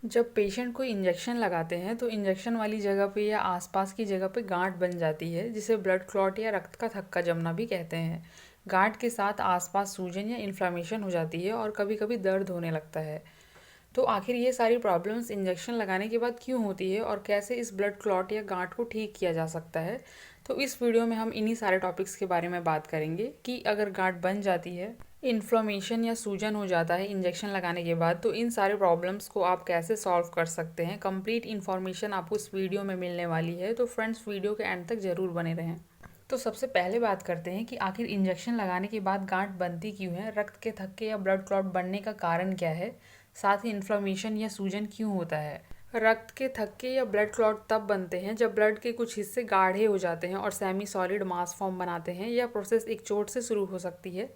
जब पेशेंट को इंजेक्शन लगाते हैं तो इंजेक्शन वाली जगह पे या आसपास की जगह पे गांठ बन जाती है, जिसे ब्लड क्लॉट या रक्त का थक्का जमना भी कहते हैं। गांठ के साथ आसपास सूजन या इन्फ्लामेशन हो जाती है और कभी कभी दर्द होने लगता है। तो आखिर ये सारी प्रॉब्लम्स इंजेक्शन लगाने के बाद क्यों होती है और कैसे इस ब्लड क्लॉट या गांठ को ठीक किया जा सकता है, तो इस वीडियो में हम इन्हीं सारे टॉपिक्स के बारे में बात करेंगे कि अगर गांठ बन जाती है, इन्फ्लेमेशन या सूजन हो जाता है इंजेक्शन लगाने के बाद, तो इन सारे प्रॉब्लम्स को आप कैसे सॉल्व कर सकते हैं। कंप्लीट इन्फॉर्मेशन आपको इस वीडियो में मिलने वाली है, तो फ्रेंड्स वीडियो के एंड तक ज़रूर बने रहें। तो सबसे पहले बात करते हैं कि आखिर इंजेक्शन लगाने के बाद गांठ बनती क्यों है, रक्त के थक्के या ब्लड क्लॉट बनने का कारण क्या है, साथ ही इन्फ्लेमेशन या सूजन क्यों होता है। रक्त के थक्के या ब्लड क्लॉट तब बनते हैं जब ब्लड के कुछ हिस्से गाढ़े हो जाते हैं और सेमी सॉलिड मास फॉर्म बनाते हैं। यह प्रोसेस एक चोट से शुरू हो सकती है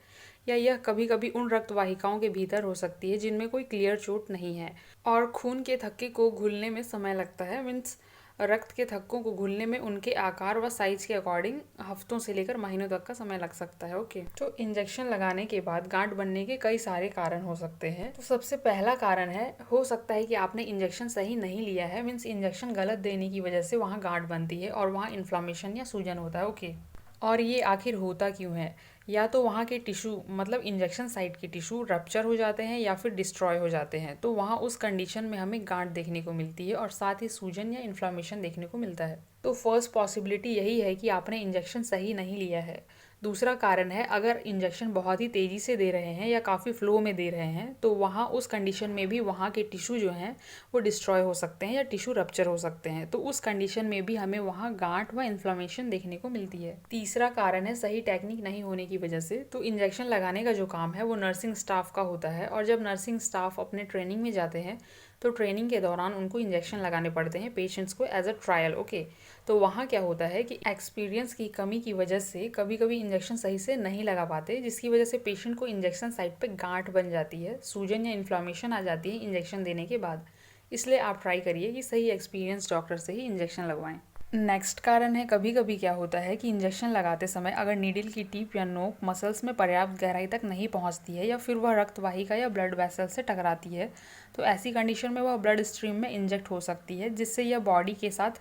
या यह कभी कभी उन रक्त वाहिकाओं के भीतर हो सकती है जिनमें कोई क्लियर चोट नहीं है और खून के थक्के को घुलने में समय लगता है। मीन्स रक्त के थक्कों को घुलने में उनके आकार व साइज के अकॉर्डिंग हफ्तों से लेकर महीनों तक का समय लग सकता है। ओके, तो इंजेक्शन लगाने के बाद गांठ बनने के कई सारे कारण हो सकते हैं। तो सबसे पहला कारण है, हो सकता है कि आपने इंजेक्शन सही नहीं लिया है। मीन्स इंजेक्शन गलत देने की वजह से वहाँ गांठ बनती है और वहाँ इन्फ्लामेशन या सूजन होता है। ओके, और ये आखिर होता क्यों है। या तो वहाँ के टिश्यू मतलब इंजेक्शन साइट के टिश्यू रप्चर हो जाते हैं या फिर डिस्ट्रॉय हो जाते हैं, तो वहाँ उस कंडीशन में हमें गांठ देखने को मिलती है और साथ ही सूजन या इन्फ्लामेशन देखने को मिलता है। तो फर्स्ट पॉसिबिलिटी यही है कि आपने इंजेक्शन सही नहीं लिया है। दूसरा कारण है, अगर इंजेक्शन बहुत ही तेज़ी से दे रहे हैं या काफ़ी फ्लो में दे रहे हैं, तो वहाँ उस कंडीशन में भी वहाँ के टिश्यू जो हैं वो डिस्ट्रॉय हो सकते हैं या टिश्यू रप्चर हो सकते हैं। तो उस कंडीशन में भी हमें वहाँ गांठ व इन्फ्लेमेशन देखने को मिलती है। तीसरा कारण है सही टेक्निक नहीं होने की वजह से। तो इंजेक्शन लगाने का जो काम है वो नर्सिंग स्टाफ का होता है और जब नर्सिंग स्टाफ अपने ट्रेनिंग में जाते हैं तो ट्रेनिंग के दौरान उनको इंजेक्शन लगाने पड़ते हैं पेशेंट्स को एज अ ट्रायल। ओके, तो वहाँ क्या होता है कि एक्सपीरियंस की कमी की वजह से कभी कभी इंजेक्शन सही से नहीं लगा पाते, जिसकी वजह से पेशेंट को इंजेक्शन साइट पे गांठ बन जाती है, सूजन या इन्फ्लामेशन आ जाती है इंजेक्शन देने के बाद। इसलिए आप ट्राई करिए कि सही एक्सपीरियंस डॉक्टर से ही इंजेक्शन लगवाएं। नेक्स्ट कारण है, कभी कभी क्या होता है कि इंजेक्शन लगाते समय अगर नीडल की टिप या नोक मसल्स में पर्याप्त गहराई तक नहीं पहुंचती है या फिर वह रक्त वाहिका या ब्लड वेसल से टकराती है, तो ऐसी कंडीशन में वह ब्लड स्ट्रीम में इंजेक्ट हो सकती है, जिससे यह बॉडी के साथ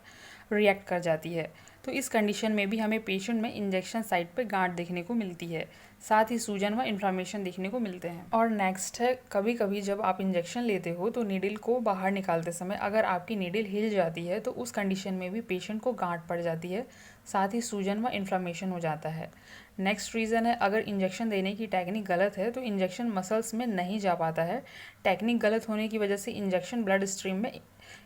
रिएक्ट कर जाती है। तो इस कंडीशन में भी हमें पेशेंट में इंजेक्शन साइट पर गांठ देखने को मिलती है, साथ ही सूजन व इन्फ्लामेशन देखने को मिलते हैं। और नेक्स्ट है, कभी कभी जब आप इंजेक्शन लेते हो तो नीडल को बाहर निकालते समय अगर आपकी नीडल हिल जाती है, तो उस कंडीशन में भी पेशेंट को गांठ पड़ जाती है, साथ ही सूजन व इन्फ्लामेशन हो जाता है। नेक्स्ट रीज़न है, अगर इंजेक्शन देने की टेक्निक गलत है तो इंजेक्शन मसल्स में नहीं जा पाता है। टेक्निक गलत होने की वजह से इंजेक्शन ब्लड स्ट्रीम में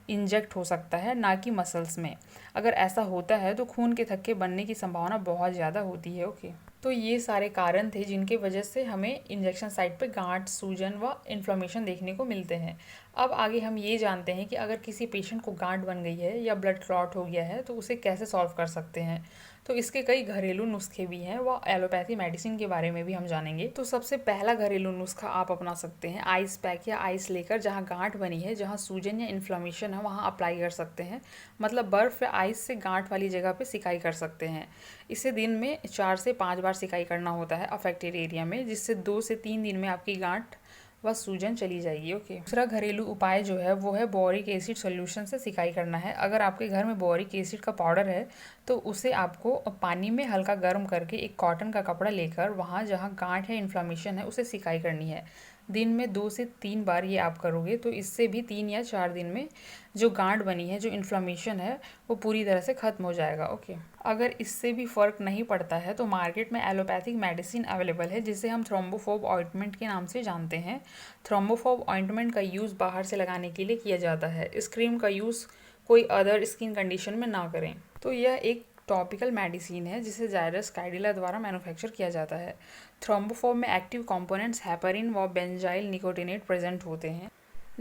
इंजेक्ट हो सकता है, ना कि मसल्स में। अगर ऐसा होता है तो खून के थक्के बनने की संभावना बहुत ज़्यादा होती है। ओके, तो ये सारे कारण थे जिनकी वजह से हमें इंजेक्शन साइट पे गांठ, सूजन व इन्फ्लेमेशन देखने को मिलते हैं। अब आगे हम ये जानते हैं कि अगर किसी पेशेंट को गांठ बन गई है या ब्लड क्लॉट हो गया है तो उसे कैसे सॉल्व कर सकते हैं। तो इसके कई घरेलू नुस्खे भी हैं, व एलोपैथी मेडिसिन के बारे में भी हम जानेंगे। तो सबसे पहला घरेलू नुस्खा आप अपना सकते हैं, आइस पैक या आइस लेकर जहाँ गांठ बनी है, जहाँ सूजन या इन्फ्लेमेशन है, वहाँ अप्लाई कर सकते हैं। मतलब बर्फ़ या आइस से गांठ वाली जगह पे सिकाई कर सकते हैं। इसे दिन में 4 से 5 बार सिकाई करना होता है अफेक्टेड एरिया में, जिससे 2 से 3 दिन में आपकी गांठ व सूजन चली जाएगी। ओके, दूसरा घरेलू उपाय जो है वो है बोरिक एसिड सॉल्यूशन से सिकाई करना है। अगर आपके घर में बोरिक एसिड का पाउडर है तो उसे आपको पानी में हल्का गर्म करके एक कॉटन का कपड़ा लेकर वहाँ जहाँ गांठ या इन्फ्लामेशन है उसे सिकाई करनी है। दिन में 2 से 3 बार ये आप करोगे तो इससे भी 3 या 4 दिन में जो गांठ बनी है, जो इन्फ्लामेशन है, वो पूरी तरह से ख़त्म हो जाएगा। ओके, अगर इससे भी फ़र्क नहीं पड़ता है तो मार्केट में एलोपैथिक मेडिसिन अवेलेबल है, जिसे हम थ्रोम्बोफोब ऑइंटमेंट के नाम से जानते हैं। थ्रोम्बोफोब ऑइंटमेंट का यूज़ बाहर से लगाने के लिए किया जाता है। इस क्रीम का यूज़ कोई अदर स्किन कंडीशन में ना करें। तो यह एक टॉपिकल मेडिसिन है जिसे जायरस कैडिला द्वारा मैन्युफैक्चर किया जाता है। थ्रोम्बोफोब में एक्टिव कंपोनेंट्स हेपरिन व बेंजाइल निकोटिनेट प्रेजेंट होते हैं।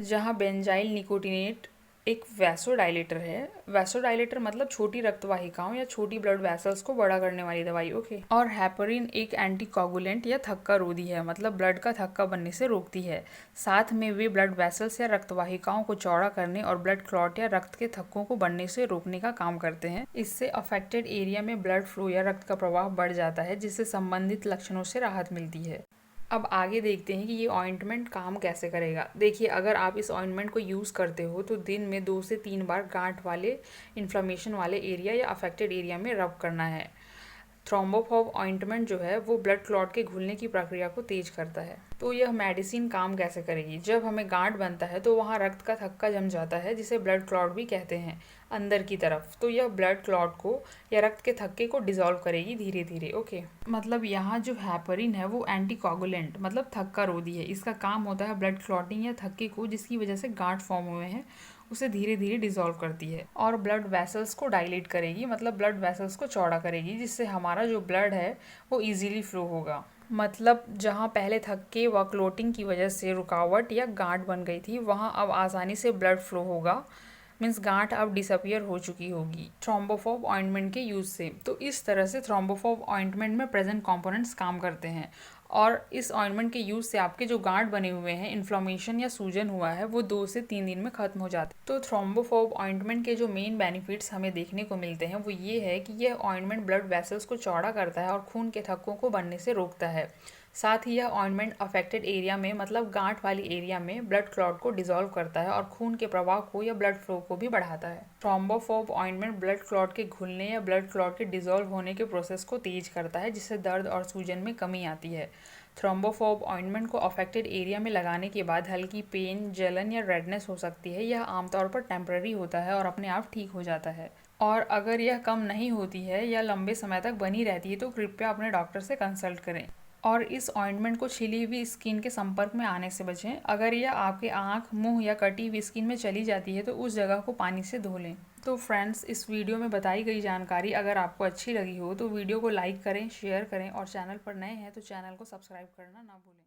जहाँ बेंजाइल निकोटिनेट एक वैसोडाइलेटर है। वैसोडाइलेटर मतलब छोटी रक्तवाहिकाओं या छोटी ब्लड वेसल्स को बड़ा करने वाली दवाई। ओके, और हेपरिन एक एंटीकोगुलेंट या थक्का रोधी है, मतलब ब्लड का थक्का बनने से रोकती है। साथ में वे ब्लड वेसल्स या रक्तवाहिकाओं को चौड़ा करने और ब्लड क्लॉट या रक्त के थक्कों को बनने से रोकने का काम करते हैं। इससे अफेक्टेड एरिया में ब्लड फ्लो या रक्त का प्रवाह बढ़ जाता है, जिससे संबंधित लक्षणों से राहत मिलती है। अब आगे देखते हैं कि ये ऑइंटमेंट काम कैसे करेगा। देखिए, अगर आप इस ऑइंटमेंट को यूज़ करते हो तो दिन में 2 से 3 बार गांठ वाले इन्फ्लेमेशन वाले एरिया या अफेक्टेड एरिया में रब करना है। थ्रोम्बोफॉब ऑइंटमेंट जो है वो ब्लड क्लॉट के घुलने की प्रक्रिया को तेज करता है। तो यह मेडिसिन काम कैसे करेगी? जब हमें गांठ बनता है तो वहाँ रक्त का थक्का जम जाता है, जिसे ब्लड क्लॉट भी कहते हैं, अंदर की तरफ। तो यह ब्लड क्लॉट को या रक्त के थक्के को डिसॉल्व करेगी धीरे धीरे। ओके, मतलब यहाँ जो हैपरिन है वो एंटीकोगुलेंट मतलब थक्का रोधी है। इसका काम होता है ब्लड क्लॉटिंग या थक्के को जिसकी वजह से गांठ फॉर्म हुए हैं उसे धीरे धीरे डिसॉल्व करती है। और ब्लड वेसल्स को डायलेट करेगी, मतलब ब्लड वेसल्स को चौड़ा करेगी, जिससे हमारा जो ब्लड है वो इजीली फ्लो होगा। मतलब जहाँ पहले थक्के व क्लोटिंग की वजह से रुकावट या गांठ बन गई थी, वहाँ अब आसानी से ब्लड फ्लो होगा। मीन्स गांठ अब डिसअपियर हो चुकी होगी थ्रोम्बोफॉब ऑइंटमेंट के यूज़ से। तो इस तरह से थ्रोम्बोफॉब ऑइंटमेंट में प्रेजेंट कंपोनेंट्स काम करते हैं। और इस ऑइंटमेंट के यूज़ से आपके जो गांठ बने हुए हैं, इन्फ्लेमेशन या सूजन हुआ है, वो 2 से 3 दिन में ख़त्म हो जाते हैं। तो थ्रोम्बोफॉब ऑइंटमेंट के जो मेन बेनिफिट्स हमें देखने को मिलते हैं वो ये है कि यह ऑइंटमेंट ब्लड वेसल्स को चौड़ा करता है और खून के थक्कों को बनने से रोकता है। साथ ही यह ऑइंटमेंट अफेक्टेड एरिया में मतलब गांठ वाली एरिया में ब्लड क्लॉट को डिसॉल्व करता है और खून के प्रवाह को या ब्लड फ्लो को भी बढ़ाता है। थ्रोम्बोफॉब ऑइंटमेंट ब्लड क्लॉट के घुलने या ब्लड क्लॉट के डिसॉल्व होने के प्रोसेस को तेज करता है, जिससे दर्द और सूजन में कमी आती है। थ्रोम्बोफॉब ऑइंटमेंट को अफेक्टेड एरिया में लगाने के बाद हल्की पेन, जलन या रेडनेस हो सकती है। यह आमतौर पर टेम्पररी होता है और अपने आप ठीक हो जाता है। और अगर यह कम नहीं होती है या लंबे समय तक बनी रहती है तो कृपया अपने डॉक्टर से कंसल्ट करें। और इस ऑइंटमेंट को छिली हुई स्किन के संपर्क में आने से बचें। अगर यह आपके आँख, मुंह या कटी हुई स्किन में चली जाती है तो उस जगह को पानी से धो लें। तो फ्रेंड्स, इस वीडियो में बताई गई जानकारी अगर आपको अच्छी लगी हो तो वीडियो को लाइक करें, शेयर करें और चैनल पर नए हैं तो चैनल को सब्सक्राइब करना ना भूलें।